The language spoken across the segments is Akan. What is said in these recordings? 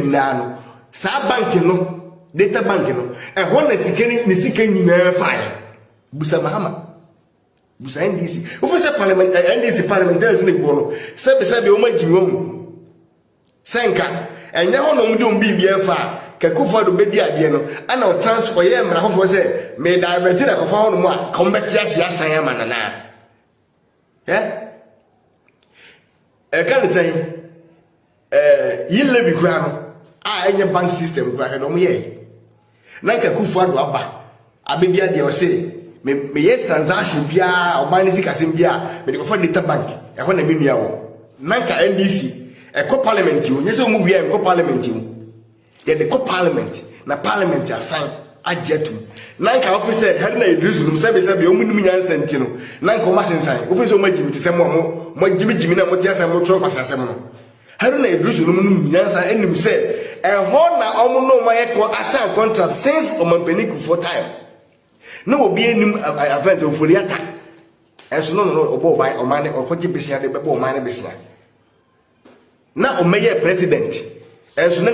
nyina no sa bank no data bank no e ho na sika nyina fire busa mahama busa NDC official parliament NDC parliamentarians ni gbo no sebe o magimi o senka enya ho no mde o bibia fa kakufa do bedi ade no ana o transfer ye mra hofo se me divert na kofa ho no mu a kombetia siasan ya manana kan say yille bi kura no a enye bank system kura he no mu ye na kakufa do aba abedi ade o se me ye transaction bia o man sika sim bia me de kofa data bank e ho na me nua wo nanka NDC e ko parliament yo nyese mu bia e ko parliament yo ye de ko parliament na parliament assign ajetum nanka officer head na Jerusalem sebe o munum nyansa ntino nanka o masensan officer o magimi te sem mo gimi na mo ti asem mo tro kwasasem no head na Jerusalem munum nyansa enim se e ho na o no ma ye ko assign contract since o mampani ku for time no obi enim avance ofoliata enso no obo ban o man o kwaji besia de bebo o man besia na o meye president enso na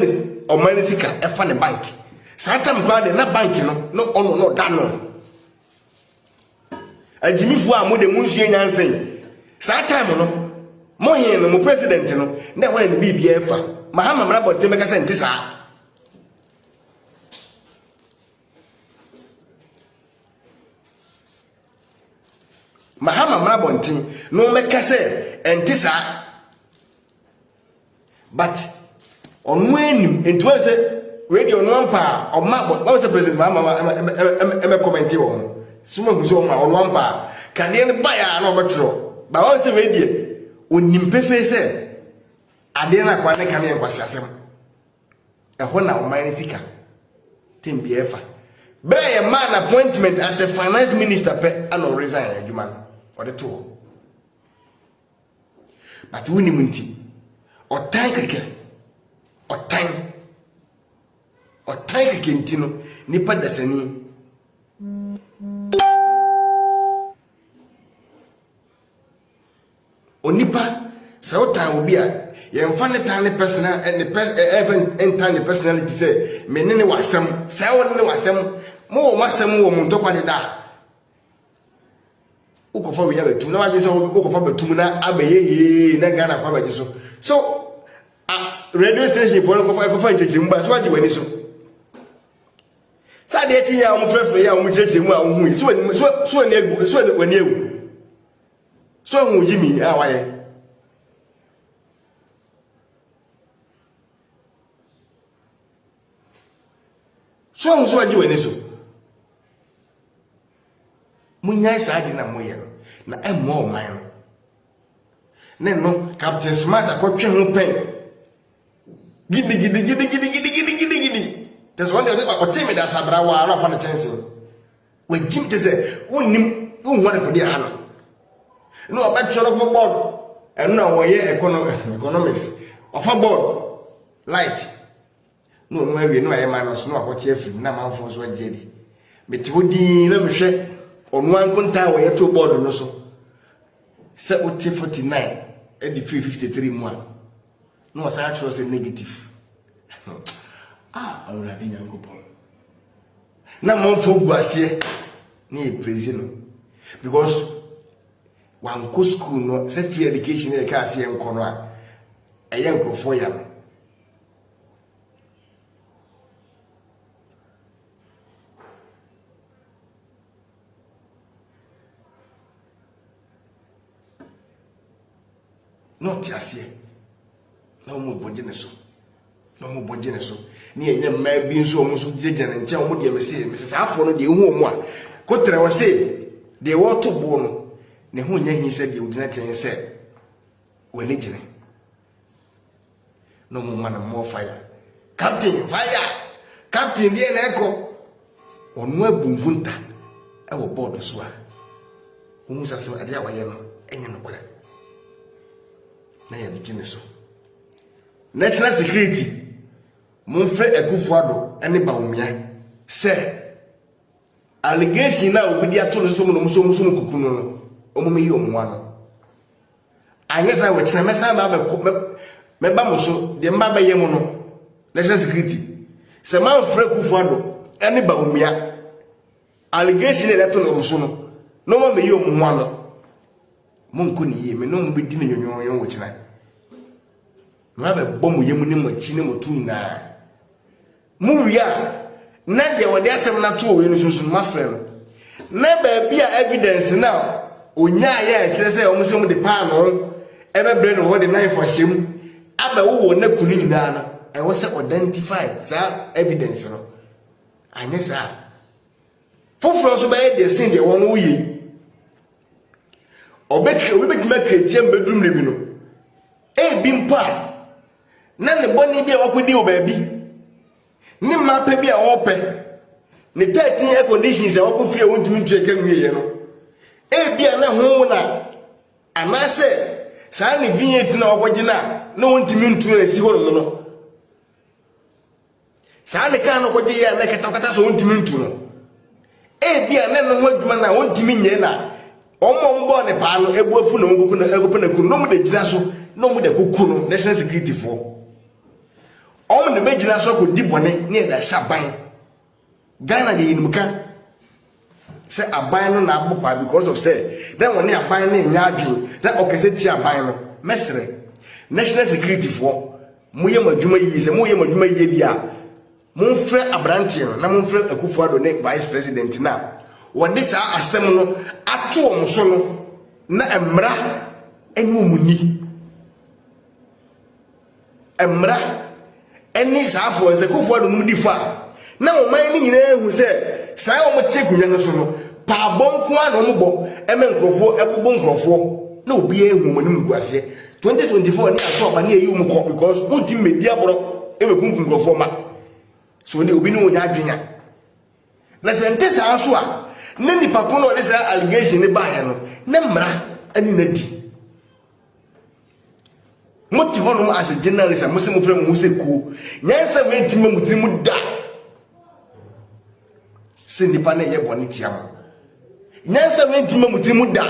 o man sika e fa ne bank satam kwa de na bank no ono no da no ajimifu a mo de munsuye nyansen satam no mo hin no mo president no na wan ne bibia fa mahama mra bote meka sente sa mahama mra bontin no meka se ente sa but on when into say radio no ampa o mabo what was the president mahama em comment wo suma guzo ma on ampa kane ne baya na obetro ba what say radio onim pefe se ade na kwa ne kane kwasi asem e ho na o man sika tembi efa bray a man appointment as a finance minister pe an resign adwuma or the two but we nimunti o tank keke o tank keke ntino nipa dasani onipa se o tan obi a ye mfa ne tan ne personal even enter the personality say menene wasam se o ne wasam mo masam wo mu ntokwa de da ukofa we yabetum na wadwe so ukofa betum na abaye na Ghana fa baje so radio station for ukofa nchechim ba so waje wani so sa de eti ya mu frefre ya mu nchechim a hu so ne egu so ne wani egu so hu jimi a waye so hu so waje wani so munyai saadi na moye na emo o man ne no Captain Smart akotwe ho pen gidi that's one o temi da sabra wa ara fa na chance we jim te se unnim unware ko dia hano no obetro no board and na wo ye economics of a board light no no we no aye minus no akote afiri na manfo so agedi meti hodi na mehwe onu ankonta wo yeto board no so se oti 49 e di 353 mu no sa actual say negative already nyankopon na monfo guasie ni president because one go school no say free education e ka se enko no a eye nkrofo ya no not yasie no mo bojene so ni enye mma bi nso o muso jejene nche o mo de mese afo no de hu o mo a kotre wo se de wo to bo no ne hu nya hin se de odina chen se wani jene no mo mana mo fire captain de na eko onu abungunta e wo board so a o musa se ade a waye no enye no kwara na ya dikine so national security monfre Ekufuado ene Bawumia se allegation na obidi ato no so no so kukunu no omume yi omwa no anya sa we chena mesa ba me ba mo so de mba ba ye mu no national security se man frɛ Kufuado ene Bawumia allegation e leto no so no ma me yi omo ano mo nko ni yi me no mo be di no nyonyon wo kina ma be bom yemu ni machi ni motu na mu wi a na de wode asem na to we no sunsun ma frɛ no na ba bia evidence na onya ya kire se o mo se mo de pa no ebe bre no ho de knife ahyem aba wo na kunu nyina na e wo se identify sa evidence no anye sa foforo so ba e de sin de won wo yi obeki ma kretiam bedrum ne bi no e bi mpa na ne boni bi a wakodi o ba bi ni ma pa bi a wo pe ne 13 air conditions a wako free won timi ntu eka nwie no e bia na ho na anase sa ne vinyet na wakogina na won timi ntu esi ho no sa ne kan no koje ya na kata so won timi ntu no e bia na no ho adwuma na won timi nye na omo mbo ne pa no ebu afu na ngoku na egopa na kunu no mu de gina so no mu de koku no national security for omo ne be gina so ko di bone ne da shaban Ghana de yinmuka say aban no na agbopa because of say then when aban na nya adwen that okese ti aban no mesre national security for moye madwuma yi say moye madwuma yi bia monfre abrantie no na monfre Kufuado ne vice president na wode sa asem no ato om so no na emra enumuni emra eni sa afo say Kufuado no di fa na o man ni nyina ehu se sai o mte kunwa no so no pa bonko a no mbo eme nkrofo ebubo nkrofo na obi ehu mo nim guase 2024 ni aso ba na eyi um ko because unti medi aboro ebe kunkun nkrofo ma so ni obi ni onya adwenya na se nte sa so a na ni papo no le sa allegation ni ba he no na mra ani na di moti hono as journalist mo se mo frɛ mo se ku nyansa we ntime mutimu da se nipa na ye boni tiam nyansa we ntime mutimu da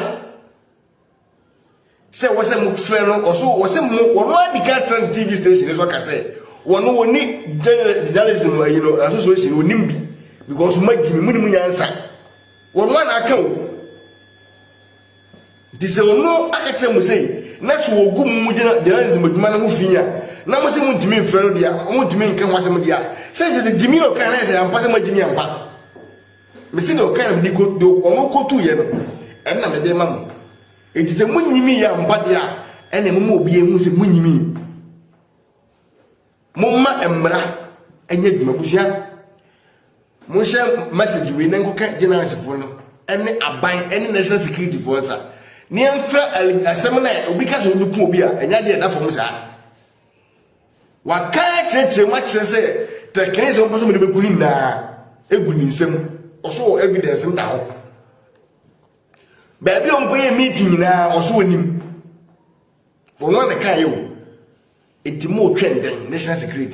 se wo se mo frɛ no oso wo se mo wo adika TV station so ka se wono woni journalism association wonim bi because magimi munim nyansa wono na aka o dise wono aka kire mo sei na so ogum mu journalism aduma na ho finya na mo se mo ntimi frɛ no dia mo ntimi nka ho asem dia se jimi o kan na se ampa se magimi ampa mesi no kan bi ko do omo ko tu ye no en na me de ma mo e dise mo nyimi ya ampa dia en na mo obi emu se mo nyimi Mumma emra enye dwuma busia mo share message we nanko ka general sefono ene aban ene national security force ni emfra asem na obi ka so duku obi a enya de da fom sa wa ka cheche ma chere se teknese o boso me be kuni na eguni nsem oso evidence nda ho ba bi on boye meeting na oso onim wono na kan ye o etimo trend national security